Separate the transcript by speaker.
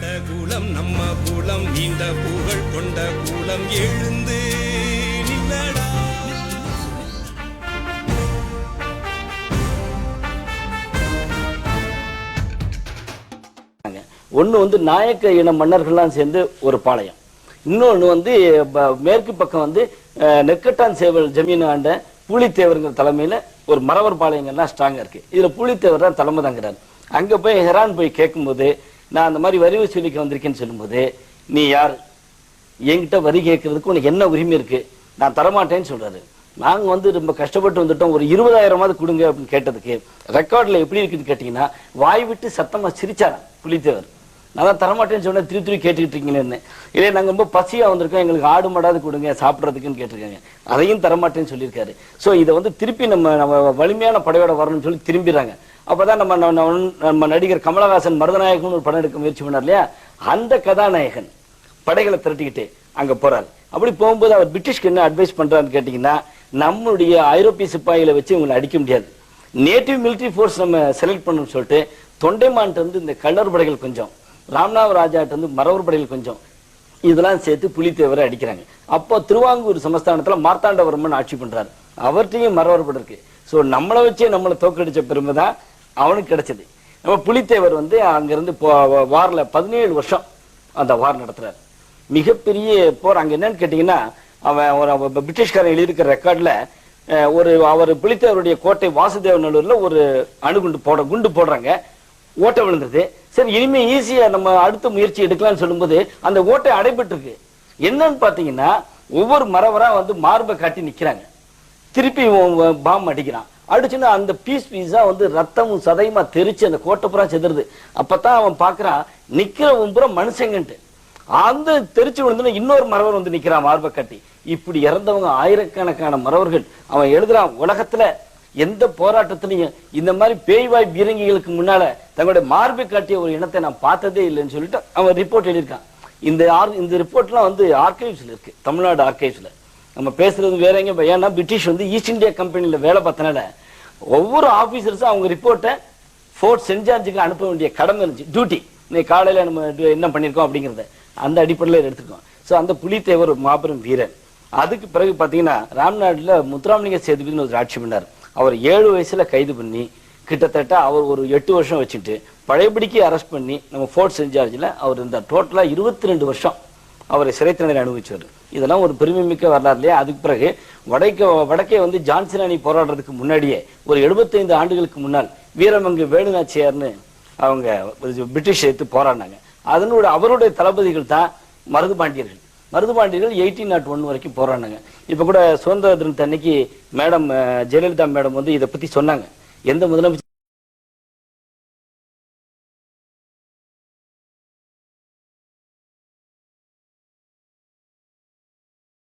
Speaker 1: கண்ட கூலம் நம்ம கூலம் நீண்ட புகழ் கொண்ட கூலம் எழுந்து நில்லடா.
Speaker 2: ஒன்று வந்து நாயக்க இன மன்னர்கள்லாம் சேர்ந்து ஒரு பாளையம், இன்னொன்று வந்து மேற்கு பக்கம் வந்து நெற்கட்டான் சேவல் ஜமீன் ஆண்ட பூலித்தேவருங்கிற தலைமையில் ஒரு மரவர் பாளையங்கள்லாம் ஸ்ட்ராங்காக இருக்குது. இதில் பூலித்தேவர் தான் தலைமை தாங்கிறார். அங்கே போய் ஹெரான் போய் கேட்கும்போது, நான் அந்த மாதிரி வரி வசூலிக்க வந்திருக்கேன்னு சொல்லும்போது, நீ யார், என்கிட்ட வரி கேட்கறதுக்கு உனக்கு என்ன உரிமை இருக்குது, நான் தரமாட்டேன்னு சொல்கிறாரு. நாங்கள் வந்து ரொம்ப கஷ்டப்பட்டு வந்துட்டோம், ஒரு 20,000 கொடுங்க அப்படின்னு கேட்டதுக்கு ரெக்கார்டில் எப்படி இருக்குன்னு கேட்டிங்கன்னா, வாய் விட்டு சத்தமாக சிரிச்சாராம் புலித்தேவர். நான் தான் தரமாட்டேன்னு சொன்னேன், திருப்பி கேட்டுக்கிட்டு இருக்கீங்கன்னு. இதே நாங்கள் ரொம்ப பசியாக வந்திருக்கோம், எங்களுக்கு ஆடு மாடாது கொடுங்க சாப்பிட்றதுக்குன்னு கேட்டிருக்காங்க, அதையும் தரமாட்டேன்னு சொல்லியிருக்காரு. ஸோ இதை வந்து திருப்பி நம்ம வலிமையான படையோட வரணும்னு சொல்லி திரும்பிடுறாங்க. அப்போதான் நம்ம நடிகர் கமலஹாசன் மருதநாயகன் ஒரு படம் எடுக்க முயற்சி பண்ணார் இல்லையா, அந்த கதாநாயகன் படைகளை திரட்டிக்கிட்டு அங்கே போறாரு. அப்படி போகும்போது அவர் பிரிட்டிஷ்க்கு என்ன அட்வைஸ் பண்றாருன்னு கேட்டீங்கன்னா, நம்மளுடைய ஐரோப்பிய சிப்பாய்களை வச்சு இவங்களை அடிக்க முடியாது, நேட்டிவ் மிலிட்டரி ஃபோர்ஸ் நம்ம செலக்ட் பண்ணணும்னு சொல்லிட்டு தொண்டைமான்ட்டு வந்து இந்த கள்ளர் படைகள் கொஞ்சம், ராம்நாத் ராஜாட்டு வந்து மரவர் படைகள் கொஞ்சம், இதெல்லாம் சேர்த்து புலித்தேவரை அடிக்கிறாங்க. அப்போ திருவாங்கூர் சமஸ்தானத்துல மார்த்தாண்டவர்மன் ஆட்சி பண்றாரு, அவர்கிட்டையும் மரவர் படை இருக்கு. ஸோ நம்மளை வச்சே நம்மளை தோக்கடிச்ச பெருமை தான் அவனுக்கு கிடைச்சது. நம்ம புலித்தேவர் வந்து அங்கிருந்து வாரில் 17 வருஷம் அந்த வார் நடத்துறாரு. மிகப்பெரிய போர். அங்க என்னன்னு கேட்டீங்கன்னா, அவன் பிரிட்டிஷ்காரன் எழுதியிருக்கிற ரெக்கார்ட்ல அவர் புலித்தேவருடைய கோட்டை வாசுதேவநல்லூர்ல ஒரு குண்டு போடுறாங்க, ஓட்டை விழுந்தது. சரி, இனிமே ஈஸியா நம்ம அடுத்த முயற்சி எடுக்கலாம்னு சொல்லும்போது அந்த ஓட்டை அடைபட்டு இருக்கு. என்னன்னு பாத்தீங்கன்னா, ஒவ்வொரு மரவரா வந்து மார்பை காட்டி நிக்கிறாங்க, திருப்பி பாம் அடிக்கிறான். அடிச்சுன்னா அந்த பீஸா வந்து ரத்தமும் சதையுமா தெரிச்சு அந்த கோட்டை புறா செதுருது. அப்பதான் அவன் பாக்குறான், நிக்கிறவன் புறம் மனுஷங்கன்ட்டு. அந்த தெரிச்சு விழுந்து இன்னொரு மரவர் வந்து நிக்கிறான் மார்பை காட்டி. இப்படி இறந்தவங்க ஆயிரக்கணக்கான மரவர்கள். அவன் எழுதுறான், உலகத்துல எந்த போராட்டத்திலையும் இந்த மாதிரி பேய்வாய் பீரங்கிகளுக்கு முன்னால தங்களுடைய மார்பை காட்டிய ஒரு இனத்தை நான் பார்த்ததே இல்லைன்னு சொல்லிட்டு அவன் ரிப்போர்ட் எழுதியிருக்கான். இந்த ரிப்போர்ட்லாம் வந்து ஆர்கைவ்ஸ்ல இருக்கு, தமிழ்நாடு ஆர்கைவ்ஸ்ல. நம்ம பேசுறது வேற எங்க, ஏன்னா பிரிட்டிஷ் வந்து ஈஸ்ட் இந்தியா கம்பெனில வேலை பார்த்தனால ஒவ்வொரு ஆபீசர்ஸும் அவங்க ரிப்போர்ட்டை ஃபோர்ட் சென்ட் ஜார்ஜுக்கு அனுப்ப வேண்டிய கடமை இருந்துச்சு, டியூட்டி. இன்னைக்கு காலையில நம்ம என்ன பண்ணிருக்கோம் அப்படிங்கிறத அந்த அடிப்படையில் எடுத்துருக்கோம். ஸோ அந்த புலித்தேவர் ஒரு மாபெரும் வீரன். அதுக்கு பிறகு பார்த்தீங்கன்னா, ராம்நாட்டில் முத்துராமலிங்க சேதுபதினு ஒரு ஆட்சி பண்ணார். அவர் 7 வயசுல கைது பண்ணி கிட்டத்தட்ட அவர் ஒரு 8 வருஷம் வச்சுட்டு பழையபடிக்கு அரெஸ்ட் பண்ணி நம்ம ஃபோர்ட் சென்ட் ஜார்ஜில் அவர் இருந்தார். டோட்டலா 22 வருஷம் அவரை சிறை தண்டனை அனுபவிச்சார். இதெல்லாம் ஒரு பெருமை மிக்க வரலாறு இல்லையா. அதுக்கு பிறகு வடக்கே வந்து ஜான்சன் அணி போராடுறதுக்கு முன்னாடியே ஒரு 75 ஆண்டுகளுக்கு முன்னால் வீரமங்கு வேலுநாச்சியார்னு அவங்க பிரிட்டிஷ் எடுத்து போராடினாங்க. அவருடைய தளபதிகள் தான் மருதுபாண்டியர்கள். 1801 வரைக்கும் போராடினாங்க. இப்ப கூட சுதந்திர தினத்தன்னைக்கு மேடம் ஜெயலலிதா மேடம் வந்து இதை பத்தி சொன்னாங்க. எந்த முதலமைச்சர்